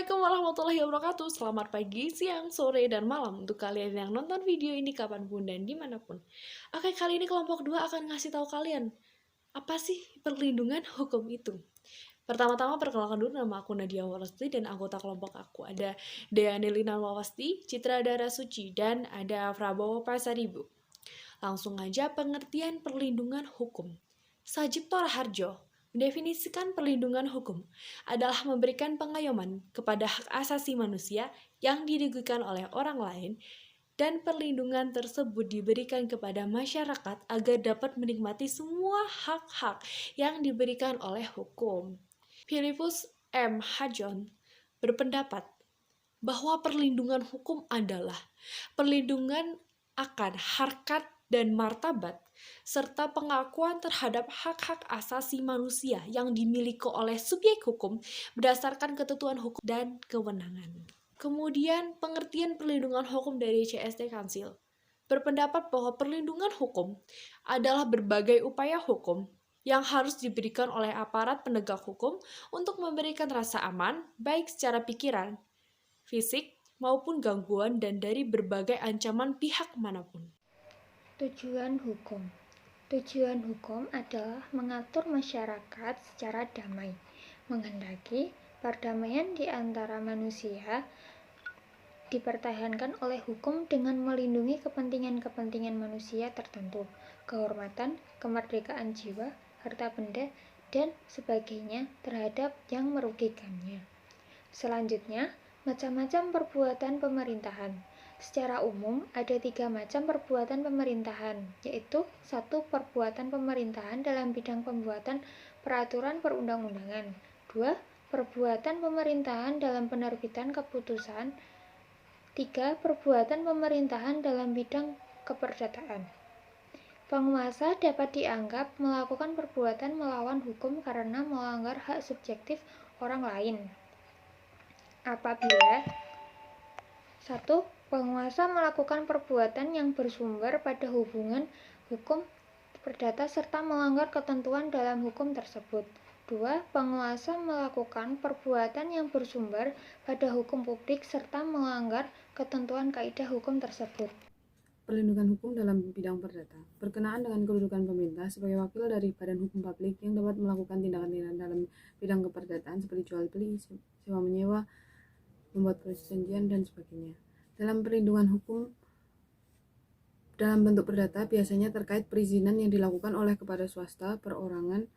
Assalamualaikum warahmatullahi wabarakatuh. Selamat pagi, siang, sore, dan malam untuk kalian yang nonton video ini kapanpun dan dimanapun. Oke, kali ini kelompok 2 akan ngasih tahu kalian apa sih perlindungan hukum itu. Pertama-tama perkenalkan dulu, nama aku Nadia Walasti dan anggota kelompok aku ada Dea Nelina Wawasti, Citra Dara Suci, dan ada Prabowo Pasaribu. Langsung aja pengertian perlindungan hukum. Sajipto Raharjo mendefinisikan perlindungan hukum adalah memberikan pengayoman kepada hak asasi manusia yang dirugikan oleh orang lain, dan perlindungan tersebut diberikan kepada masyarakat agar dapat menikmati semua hak-hak yang diberikan oleh hukum. Philippus M. Hajon berpendapat bahwa perlindungan hukum adalah perlindungan akan harkat dan martabat, serta pengakuan terhadap hak-hak asasi manusia yang dimiliki oleh subjek hukum berdasarkan ketentuan hukum dan kewenangan. Kemudian, pengertian perlindungan hukum dari CST Council berpendapat bahwa perlindungan hukum adalah berbagai upaya hukum yang harus diberikan oleh aparat penegak hukum untuk memberikan rasa aman, baik secara pikiran, fisik, maupun gangguan dan dari berbagai ancaman pihak manapun. Tujuan hukum. Tujuan hukum adalah mengatur masyarakat secara damai, menghendaki perdamaian di antara manusia dipertahankan oleh hukum dengan melindungi kepentingan-kepentingan manusia tertentu, kehormatan, kemerdekaan jiwa, harta benda, dan sebagainya terhadap yang merugikannya. Selanjutnya, macam-macam perbuatan pemerintahan. Secara umum, ada 3 macam perbuatan pemerintahan, yaitu 1. Perbuatan pemerintahan dalam bidang pembuatan peraturan perundang-undangan. 2. Perbuatan pemerintahan dalam penerbitan keputusan. 3. Perbuatan pemerintahan dalam bidang keperdataan. Penguasa dapat dianggap melakukan perbuatan melawan hukum karena melanggar hak subjektif orang lain. Apabila 1. Penguasa melakukan perbuatan yang bersumber pada hubungan hukum perdata serta melanggar ketentuan dalam hukum tersebut. 2. Penguasa melakukan perbuatan yang bersumber pada hukum publik serta melanggar ketentuan kaidah hukum tersebut. Perlindungan hukum dalam bidang perdata berkenaan dengan kedudukan pemerintah sebagai wakil dari badan hukum publik yang dapat melakukan tindakan-tindakan dalam bidang keperdataan seperti jual beli, sewa menyewa, membuat perjanjian, dan sebagainya. Dalam perlindungan hukum dalam bentuk perdata biasanya terkait perizinan yang dilakukan oleh kepada swasta, perorangan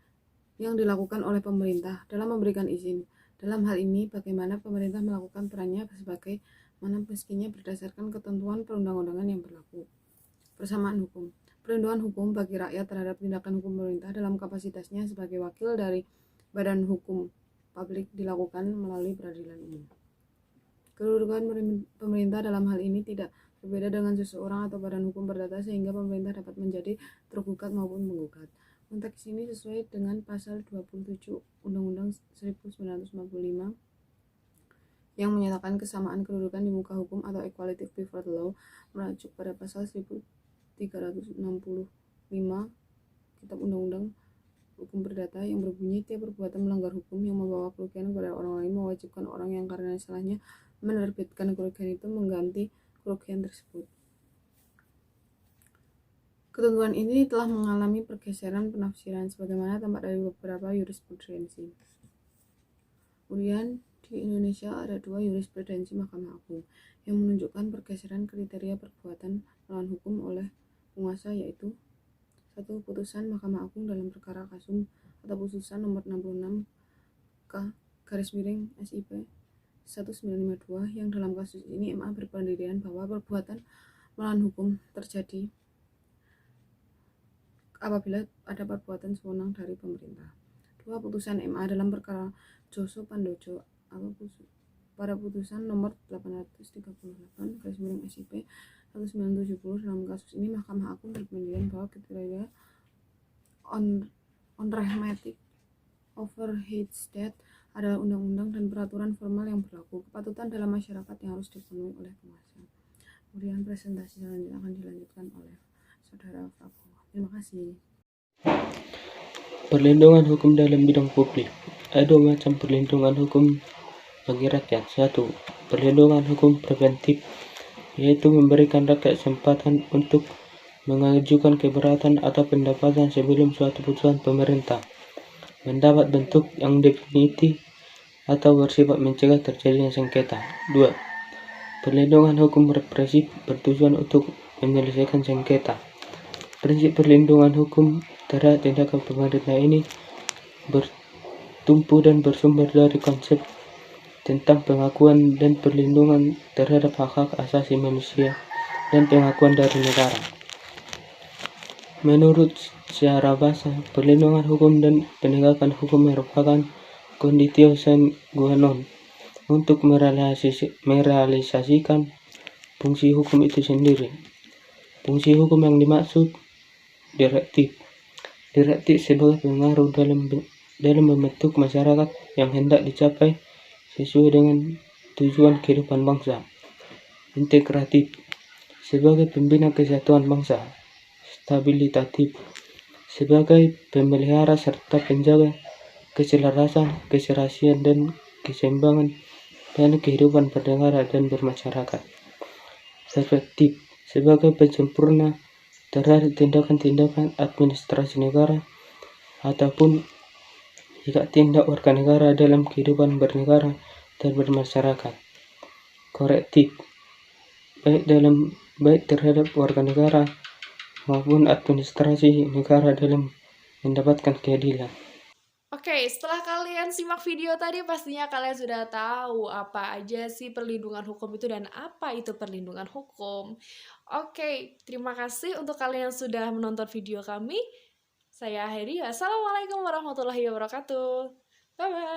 yang dilakukan oleh pemerintah dalam memberikan izin. Dalam hal ini, bagaimana pemerintah melakukan perannya sebagai mana meskinya berdasarkan ketentuan perundang-undangan yang berlaku. Persamaan hukum. Perlindungan hukum bagi rakyat terhadap tindakan hukum pemerintah dalam kapasitasnya sebagai wakil dari badan hukum publik dilakukan melalui peradilan umum. Kedudukan pemerintah dalam hal ini tidak berbeda dengan seseorang atau badan hukum perdata sehingga pemerintah dapat menjadi tergugat maupun menggugat. Konteks ini sesuai dengan pasal 27 Undang-Undang 1945 yang menyatakan kesamaan kedudukan di muka hukum atau equality before the law, merujuk pada pasal 1365 Kitab Undang-Undang Hukum Perdata yang berbunyi tiap perbuatan melanggar hukum yang membawa kerugian kepada orang lain mewajibkan orang yang karena salahnya menerbitkan kerugian itu mengganti kerugian tersebut. Ketentuan ini telah mengalami pergeseran penafsiran sebagaimana tampak dari beberapa jurisprudensi. Kemudian di Indonesia ada 2 jurisprudensi Mahkamah Agung yang menunjukkan pergeseran kriteria perbuatan melawan hukum oleh penguasa, yaitu 1. Putusan Mahkamah Agung dalam perkara Kasum atau putusan nomor 66 K/SIP 1952 yang dalam kasus ini MA berpendirian bahwa perbuatan melawan hukum terjadi apabila ada perbuatan sewenang dari pemerintah. 2. Putusan MA dalam perkara Joso Pandojo atau pada putusan nomor 838/SIP 1970 dalam kasus ini Mahkamah Agung berpendirian bahwa kriteria unremitted overhead adalah undang-undang dan peraturan formal yang berlaku, kepatutan dalam masyarakat yang harus dipenuhi oleh penguasa. Kemudian presentasi selanjutnya akan dilanjutkan oleh Saudara Prabowo. Terima kasih. Perlindungan hukum dalam bidang publik. Ada 2 macam perlindungan hukum bagi rakyat. 1. Perlindungan hukum preventif, yaitu memberikan rakyat kesempatan untuk mengajukan keberatan atau pendapatan sebelum suatu putusan pemerintah mendapat bentuk yang definitif atau bersifat mencegah terjadinya sengketa. 2. Perlindungan hukum represif bertujuan untuk menyelesaikan sengketa. Prinsip perlindungan hukum terhadap tindakan pemerintah ini bertumpu dan bersumber dari konsep tentang pengakuan dan perlindungan terhadap hak-hak asasi manusia dan pengakuan dari negara. Menurut secara bahasa, perlindungan hukum dan penegakan hukum merupakan conditio sine qua non untuk merealisasikan fungsi hukum itu sendiri. Fungsi hukum yang dimaksud direktif. Direktif sebagai pengaruh dalam membentuk masyarakat yang hendak dicapai sesuai dengan tujuan kehidupan bangsa. Integratif sebagai pembina kesatuan bangsa. Stabilitatif sebagai pemelihara serta penjaga keselarasan, keserasian, dan keseimbangan dalam kehidupan bernegara dan bermasyarakat. Efektif sebagai penyempurna terhadap tindakan-tindakan administrasi negara ataupun jika tindak warga negara dalam kehidupan bernegara dan bermasyarakat. Korektif baik terhadap warga negara maupun administrasi negara dalam mendapatkan keadilan. Oke, setelah kalian simak video tadi pastinya kalian sudah tahu apa aja sih perlindungan hukum itu dan apa itu perlindungan hukum. Oke, terima kasih untuk kalian yang sudah menonton video kami. Saya akhiri. Assalamualaikum warahmatullahi wabarakatuh. Bye-bye.